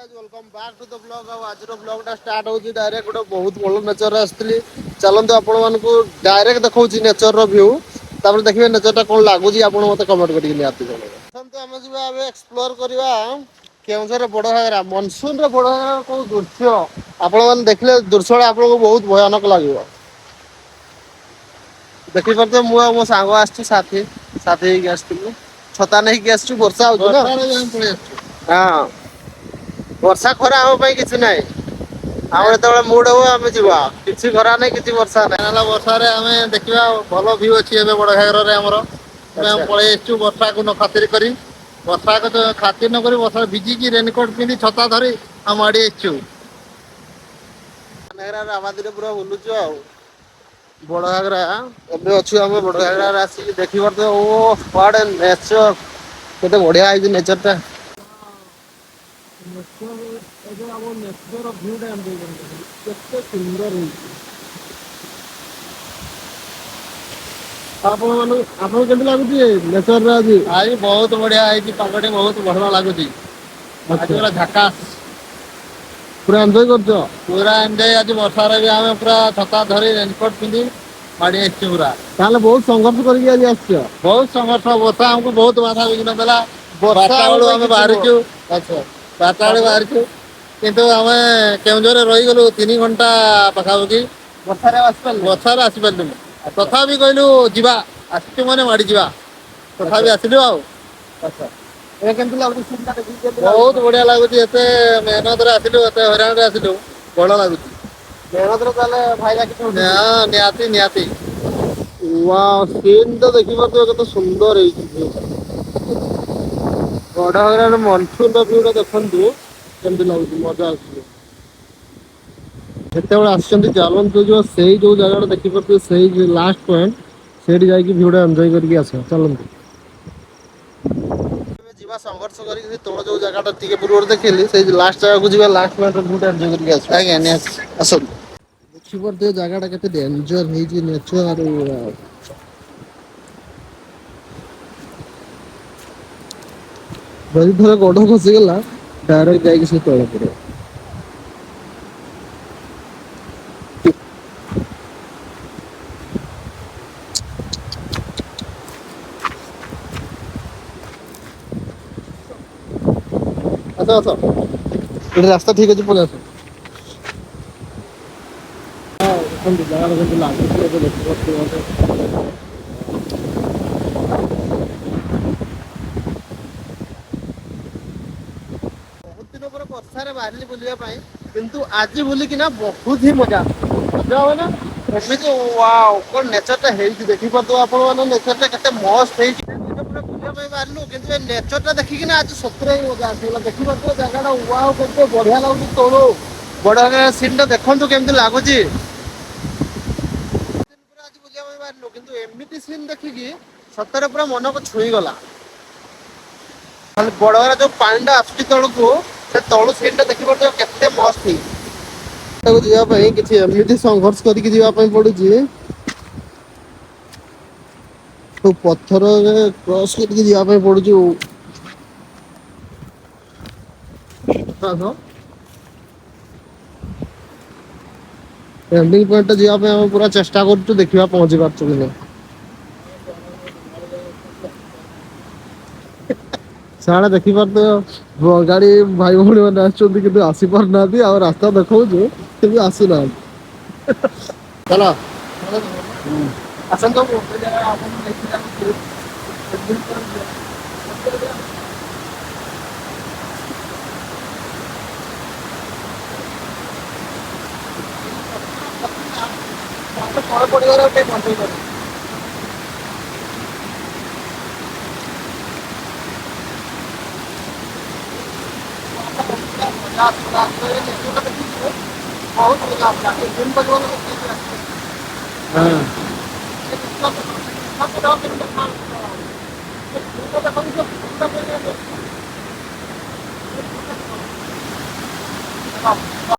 Guys welcome back to the blog. अब आज ब्लॉगटा start होची डायरेक्ट गोटे बहुत भल नेचर आसली। चलନ୍ତୁ आपण मानकू डायरेक्ट देखौची नेचर रो व्यू, तापर देखिबे नेचरटा कोन लागुची आपण मते कमेंट करिके नियाती जणे। चलନ୍ତୁ ଆମେ ଯିବା ଏବେ एक्सप्लोर କରିବା केउंझर बड़ घागरा। मनसून रे बड़ घागरा को दृश्य आपण माने देखले दृश्यटा आपनको बहुत भयानक लागिवो। देखि परते मु आ मो सांग आछी साथी साथी हेकी आछिलु, छता नेकी आछी वर्षा होउछ ना वर्षा रे हम पळे आछी। हां वर्षा खरा हम पई किछ नै, हम एतबेले मूड हो हम जिवा, किछि खरा नै किछि वर्षा नै। नाला वर्षा रे हमें देखिबा भलो व्यू अछि एबे बड़ घागरा रे हमरो। हम पळे आछू वर्षा को न खातिर करी, वर्षा को तो खातिर न करी वर्षा भिजी की रेनकोट पिंदी छता धरी हम आडी आछू। घागरा राबादी रे पूरा बुलुचु आ बड़ घागरा एबे अछु हम बड़ घागरा रे आसी देखि परते। ओ व्हाट ए नेचर, केते बढ़िया आइज नेचर टा। नेचर एबे हम नेचर व्यू टा हम देखि केते सुंदर होई। आपन केते लागुची नेचर रे आज? आई बहुत बढ़िया आइची, पागटी बहुत भलो लागुची। आज पूरा झकास पूरा एन्जॉय करछो। पूरा एन्जॉय आज वर्षा रे भी हम पूरा छता धरी रेनकोट पिंदी माडी आछी पूरा। ताले बहुत संघर्ष करके आज आछो। बहुत संघर्ष, वर्षा हमको बहुत बाधा विघ्न देला। वर्षा बेलू हम बाहरिछु। अच्छा 12टा बेले बाहरिछु, किंतु हमें केउंझर रे रही गेलु 3 घंटा पखाबकी। वर्षा रे आसी पारलु। तथापि कहलु जिबा, आछी माने माडी जिबा, तथापि आसिलु आ। अच्छा ए केमति लागुची सीन ता देखि? बहुत बढ़िया लागुची। एते मेहनत रे आसिलु, एते हैरान रे आसिलु, बड़ लागुची। मेहनत रे ताले फायदा किछ होनी? हां नियाती नियाती। वाओ सीन तो देखि परते केते सुंदर हेई। बड़ घागरा रे मनसून रो व्यू देखंतु केमति लागुची, मजा आसी। ଯେତେବେଳେ ଆସିଛନ୍ତି ଚାଲନ୍ତୁ जो ସେଇ ଯୋଉ ଜାଗାଟା ଦେଖିପାରୁଥିବେ ସେଇ ଲାଷ୍ଟ ପଏଣ୍ଟ ସେଇଠି ଯାଇକି ଭିଉଟା ଏନ୍ଜୟ କରିକି ଆସିବା। ଚାଲନ୍ତୁ ଯିବା ସଂଘର୍ଷ କରିକି ସେ ତଳ ଯୋଉ ଜାଗାଟା ଟିକେ ପୂର୍ବରୁ ଦେଖେଇଲି ସେଇ ଲାଷ୍ଟ ଜାଗାକୁ ଯିବା। ଲାଷ୍ଟ ପଏଣ୍ଟର ଭିଉଟା ଏନ୍ଜୟ କରିକି ଆସିବା। ଆଜ୍ଞା ନିହାତି ଆସନ୍ତୁ। ଦେଖିପାରୁଥିବେ ଜାଗାଟା କେତେ ଡେଞ୍ଜର ହେଇଛି ନେଚର। ଯଦି ଥରେ ଗୋଡ ଖସିଗଲା ଡାଇରେକ୍ଟ ଯାଇକି ସେ ତଳେ ପଡିବ। ଆସ ଆସ ଏଠି ରାସ୍ତା ଠିକ ଅଛି, ପଳେଇ ଆସ। ଦେଖନ୍ତୁ ଜାଗାଟା କେମିତି ଲାଗୁଛି ଏବେ ଦେଖିପାରୁଥିବେ। ବହୁତ ଦିନ ପରେ ବର୍ଷାରେ ବାହାରିଲି ବୁଲିବା ପାଇଁ, କିନ୍ତୁ ଆଜି ବୁଲିକିନା ବହୁତ ହିଁ ମଜା ମଜା ହବ ନା। ଏମିତି ୱାଓ କଣ ନେଚରଟା ହେଇଛି ଦେଖିପାରୁଥିବେ ଆପଣ ମାନେ। ନେଚରଟା କେତେ ମସ୍ତ ହେଇଛି। ବୁଲିବା ପାଇଁ ବାହାରିଲୁ କିନ୍ତୁ ଏ ନେଚରଟା ଦେଖିକିନା ଆଜି ସତରେ ହିଁ ମଜା ଆସିଗଲା। ଦେଖିପାରୁଥିବେ ଜାଗାଟା ୱାଓ କେତେ ବଢିଆ ଲାଗୁଛି ତଳୁ। ବଡ ଘାଗରା ସିନ୍ ଟା ଦେଖନ୍ତୁ କେମିତି ଲାଗୁଛି। ଆଜି ବୁଲିବା ପାଇଁ ବାହାରିଲୁ କିନ୍ତୁ ଏମିତି ସିନ୍ ଦେଖିକି ସତରେ ପୁରା ମନକୁ ଛୁଇଁଗଲା। ଖାଲି ବଡ ଘାଗରା ଯୋଉ ପାଣିଟା ଆସୁଛି ତଳକୁ, ସେ ତଳୁ ସିନ୍ ଟା ଦେଖିପାରୁଥିବେ କେତେ ମସ୍ତ ହେଇଛି। ତାକୁ ଯିବା ପାଇଁ କିଛି ଏମିତି ସଂଘର୍ଷ କରିକି ଯିବା ପାଇଁ ପଡୁଛି। ସବୁ ପଥରରେ କ୍ରସ କରିକି ଯିବା ପାଇଁ ପଡୁଛି। ଏଣ୍ଡିଂ ପଏଣ୍ଟ ଯିବା ପାଇଁ ଆମେ ପୁରା ଚେଷ୍ଟା କରୁଛୁ, ଦେଖିବା ପହଞ୍ଚି ପାରୁଛୁ କି ନାହିଁ। ସାଡେ ଦେଖିପାରୁଥିବେ ଗାଡି ଭାଇ ଭଉଣୀ ମାନେ ଆସୁଛନ୍ତି କିନ୍ତୁ ଆସି ପାରୁନାହାନ୍ତି। ଆଉ ରାସ୍ତା ଦେଖଉଛୁ କିନ୍ତୁ ଆସୁନାହାନ୍ତି। ଚାଲ ଆସନ୍ତୁ। ତଳେ ପଡିଗଲେ ଟିକେ ବଞ୍ଚେଇ ପାରିବ।